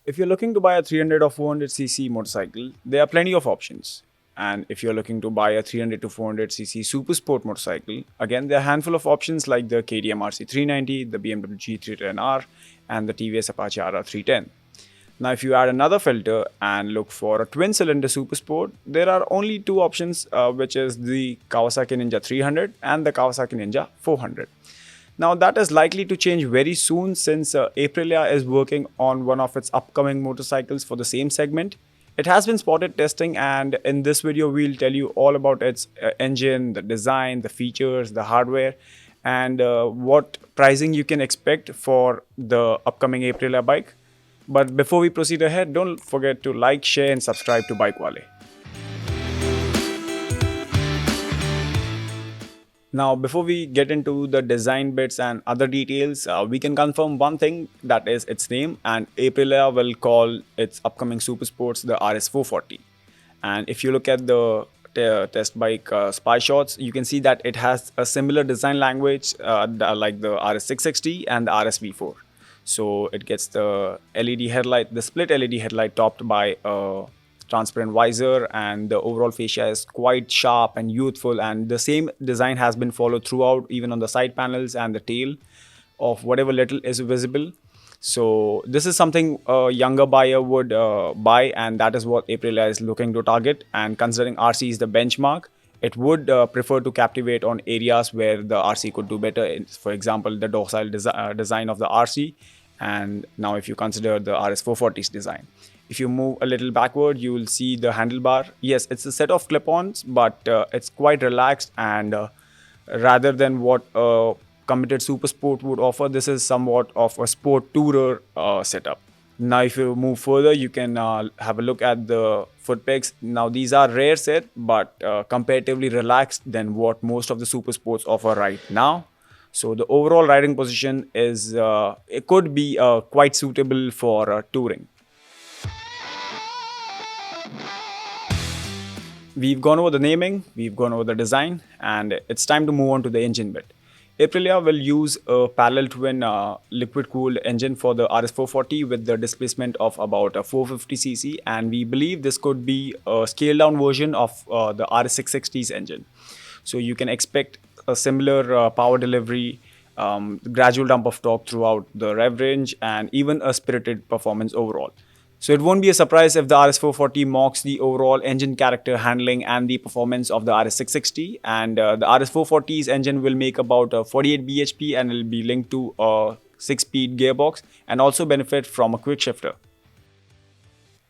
If you're looking to buy a 300 or 400cc motorcycle, there are plenty of options. And if you're looking to buy a 300 to 400cc super sport motorcycle, again, there are a handful of options like the KTM RC390, the BMW G310R, and the TVS Apache RR310. Now, if you add another filter and look for a twin-cylinder super sport, there are only two options, which is the Kawasaki Ninja 300 and the Kawasaki Ninja 400. Now, that is likely to change very soon since Aprilia is working on one of its upcoming motorcycles for the same segment. It has been spotted testing, and in this video, we'll tell you all about its engine, the design, the features, the hardware, and what pricing you can expect for the upcoming Aprilia bike. But before we proceed ahead, don't forget to like, share, and subscribe to BikeWale. Now, before we get into the design bits and other details, we can confirm one thing, that is its name, and Aprilia will call its upcoming super sports the RS440. And if you look at the test bike spy shots, you can see that it has a similar design language like the RS660 and the RSV4. So it gets the LED headlight, the split LED headlight topped by a transparent visor, and the overall fascia is quite sharp and youthful, and the same design has been followed throughout, even on the side panels and the tail of whatever little is visible. So this is something a younger buyer would buy, and that is what Aprilia is looking to target. And considering RC is the benchmark, it would prefer to captivate on areas where the RC could do better. For example, the docile design of the RC, and now if you consider the RS440's design. If you move a little backward, you will see the handlebar. Yes, it's a set of clip-ons, but it's quite relaxed, and rather than what a committed super sport would offer, this is somewhat of a sport tourer setup. Now, if you move further, you can have a look at the foot pegs. Now, these are rare set, but comparatively relaxed than what most of the super sports offer right now. So the overall riding position is, it could be quite suitable for touring. We've gone over the naming, we've gone over the design, and it's time to move on to the engine bit. Aprilia will use a parallel twin liquid-cooled engine for the RS440 with the displacement of about 450cc, and we believe this could be a scaled-down version of the RS660's engine. So you can expect a similar power delivery, gradual dump of torque throughout the rev range, and even a spirited performance overall. So it won't be a surprise if the RS440 mocks the overall engine character, handling, and the performance of the RS660. And the RS440's engine will make about 48 bhp and will be linked to a 6-speed gearbox and also benefit from a quick shifter.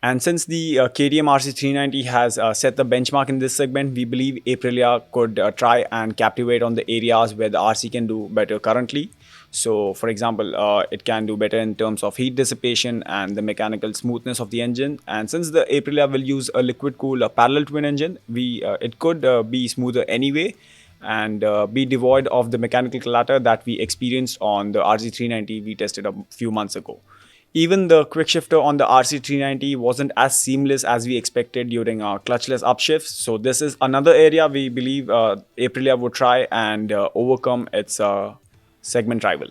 And since the KTM RC390 has set the benchmark in this segment, we believe Aprilia could try and captivate on the areas where the RC can do better currently. So, for example, it can do better in terms of heat dissipation and the mechanical smoothness of the engine. And since the Aprilia will use a liquid-cooled parallel twin engine, it could be smoother anyway and be devoid of the mechanical clatter that we experienced on the RC390 we tested a few months ago. Even the quick shifter on the RC390 wasn't as seamless as we expected during our clutchless upshifts. So this is another area we believe Aprilia would try and overcome its segment rival.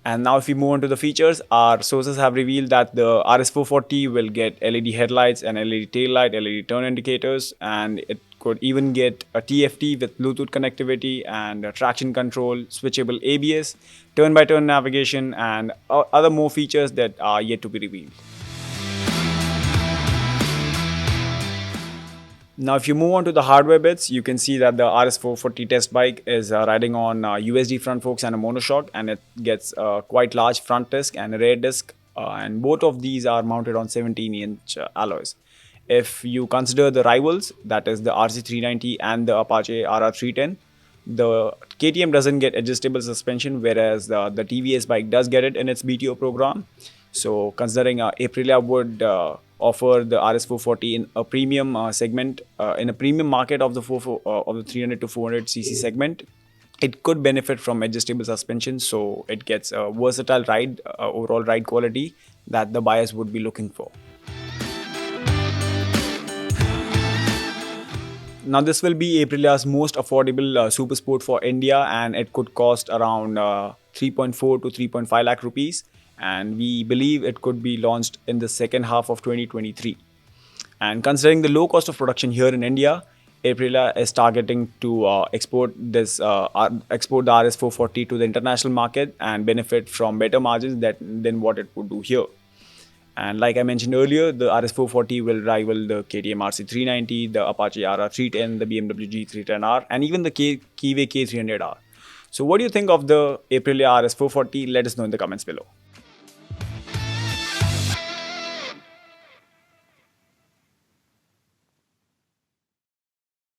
And now if we move on to the features, our sources have revealed that the RS440 will get LED headlights and LED taillight, LED turn indicators, and it could even get a TFT with Bluetooth connectivity and traction control, switchable ABS, turn-by-turn navigation, and other more features that are yet to be revealed. Now, if you move on to the hardware bits, you can see that the RS440 test bike is riding on USD front forks and a monoshock, and it gets a quite large front disc and a rear disc, and both of these are mounted on 17-inch alloys. If you consider the rivals, that is the RC390 and the Apache RR310, the KTM doesn't get adjustable suspension, whereas the TVS bike does get it in its BTO program. So considering Aprilia would offer the RS440 in a premium segment, in a premium market of the 300 to 400cc segment, it could benefit from adjustable suspension, so it gets a versatile ride, overall ride quality that the buyers would be looking for. Now this will be Aprilia's most affordable super sport for India, and it could cost around 3.4 to 3.5 lakh rupees. and we believe it could be launched in the second half of 2023. And considering the low cost of production here in India, Aprilia is targeting to export the RS440 to the international market and benefit from better margins than what it would do here. And like I mentioned earlier, the RS440 will rival the KTM RC390, the Apache RR310, the BMW G310R, and even the Kiwi K300R. So what do you think of the Aprilia RS440? Let us know in the comments below.